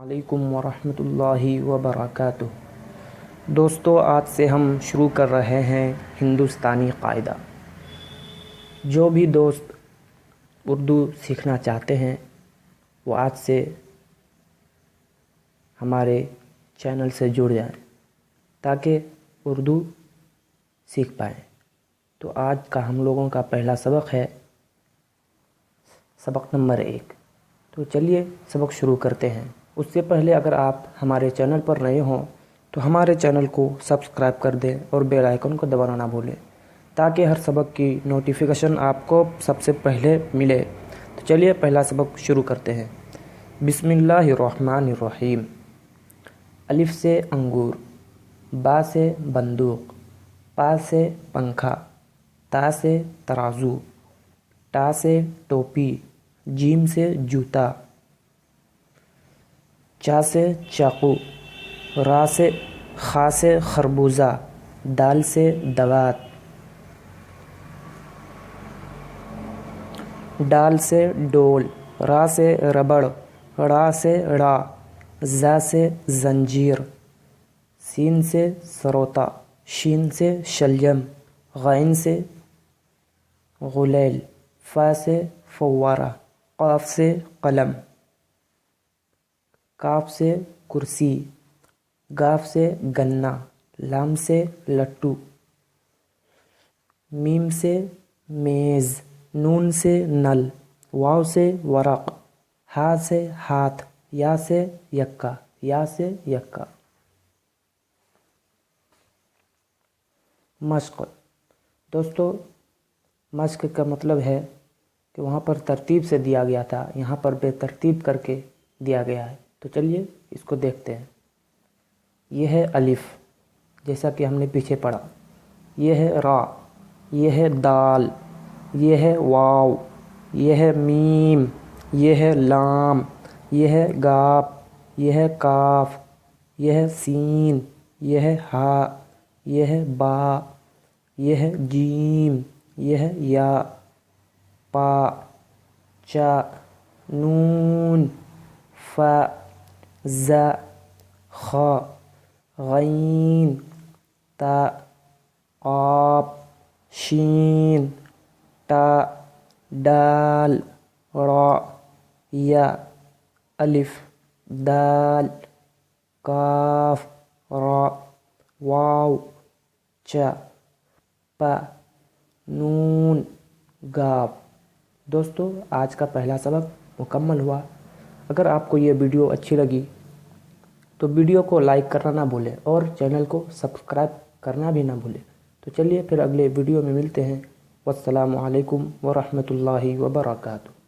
علیکم ورحمۃ اللہ وبرکاتہ۔ دوستو، آج سے ہم شروع کر رہے ہیں ہندوستانی قاعدہ۔ جو بھی دوست اردو سیکھنا چاہتے ہیں وہ آج سے ہمارے چینل سے جڑ جائیں تاکہ اردو سیکھ پائیں۔ تو آج کا ہم لوگوں کا پہلا سبق ہے سبق نمبر 1۔ تو چلیے سبق شروع کرتے ہیں۔ اس سے پہلے اگر آپ ہمارے چینل پر نئے ہوں تو ہمارے چینل کو سبسکرائب کر دیں اور بیل آئیکن کو دبانا نہ بھولیں تاکہ ہر سبق کی نوٹیفیکیشن آپ کو سب سے پہلے ملے۔ تو چلیے پہلا سبق شروع کرتے ہیں۔ بسم اللہ الرحمن الرحیم۔ الف سے انگور، با سے بندوق، پا سے پنکھا، تا سے ترازو، ٹا سے ٹوپی، جیم سے جوتا، چا سے چاقو، را سے خا سے خربوزہ، دال سے دوات، ڈال سے ڈول، را سے ربڑ، ڑا سے ڑا، زا سے زنجیر، سین سے سروتا، شین سے شلجم، غین سے غلیل، فا سے فوارہ، قاف سے قلم، کاف سے کرسی، گاف سے گنا، لام سے لٹو، میم سے میز، نون سے نل، واو سے ورق، ہا سے ہاتھ، یا سے یکا، یا سے یکا۔ مشق۔ دوستو، مشق کا مطلب ہے کہ وہاں پر ترتیب سے دیا گیا تھا، یہاں پر بے ترتیب کر کے دیا گیا ہے۔ تو چلیے اس کو دیکھتے ہیں۔ یہ ہے الف، جیسا کہ ہم نے پیچھے پڑھا۔ یہ ہے را، یہ ہے دال، یہ ہے واو، یہ ہے میم، یہ ہے لام، یہ ہے گاف، یہ ہے کاف، یہ ہے سین، یہ ہے ہا، یہ ہے با، یہ ہے جیم، یہ ہے یا، پا، چا، نون، فا، زا، خا، غین، تا، قاف، شین، ٹا، ڈال، را، یا، الف، دال، کاف، را، واو، چا، پا، نون، گاف۔ دوستو، آج کا پہلا سبق مکمل ہوا۔ اگر آپ کو یہ ویڈیو اچھی لگی تو ویڈیو کو لائک کرنا نہ بھولیں اور چینل کو سبسکرائب کرنا بھی نہ بھولیں۔ تو چلیے پھر اگلے ویڈیو میں ملتے ہیں۔ والسلام علیکم ورحمۃ اللہ وبرکاتہ۔